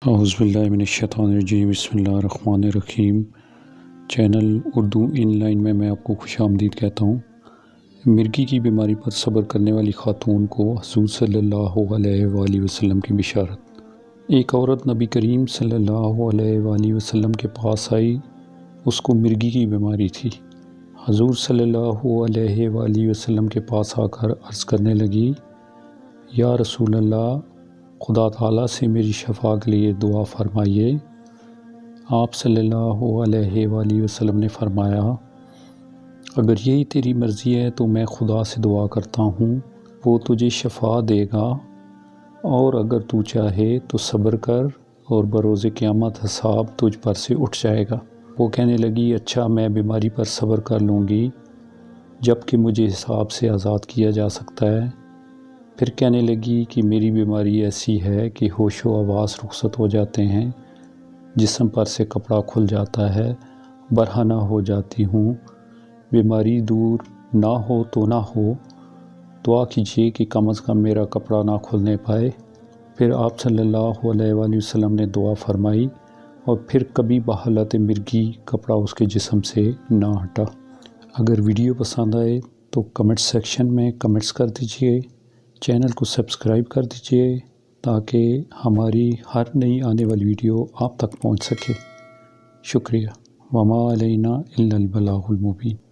اعوذ باللہ من الشیطان الرجیم، بسم اللہ الرحمن الرحیم۔ چینل اردو ان لائن میں آپ کو خوش آمدید کہتا ہوں۔ مرگی کی بیماری پر صبر کرنے والی خاتون کو حضور صلی اللہ علیہ وآلہ وسلم کی بشارت۔ ایک عورت نبی کریم صلی اللہ علیہ وآلہ وسلم کے پاس آئی، اس کو مرگی کی بیماری تھی۔ حضور صلی اللہ علیہ وآلہ وسلم کے پاس آ کر عرض کرنے لگی، یا رسول اللہ، خدا تعالیٰ سے میری شفا کے لیے دعا فرمائیے۔ آپ صلی اللہ علیہ وآلہ وسلم نے فرمایا، اگر یہی تیری مرضی ہے تو میں خدا سے دعا کرتا ہوں، وہ تجھے شفا دے گا، اور اگر تو چاہے تو صبر کر اور بروز قیامت حساب تجھ پر سے اٹھ جائے گا۔ وہ کہنے لگی، اچھا میں بیماری پر صبر کر لوں گی جب کہ مجھے حساب سے آزاد کیا جا سکتا ہے۔ پھر کہنے لگی کہ میری بیماری ایسی ہے کہ ہوش و حواس رخصت ہو جاتے ہیں، جسم پر سے کپڑا کھل جاتا ہے، برہنہ ہو جاتی ہوں۔ بیماری دور نہ ہو تو نہ ہو، دعا کیجیے کہ کم از کم میرا کپڑا نہ کھلنے پائے۔ پھر آپ صلی اللہ علیہ وآلہ وسلم نے دعا فرمائی، اور پھر کبھی بحالت مرگی کپڑا اس کے جسم سے نہ ہٹا۔ اگر ویڈیو پسند آئے تو کمنٹ سیکشن میں کمنٹس کر دیجیے، چینل کو سبسکرائب کر دیجیے تاکہ ہماری ہر نئی آنے والی ویڈیو آپ تک پہنچ سکے۔ شکریہ۔ وما علینا الا البلاغ المبین۔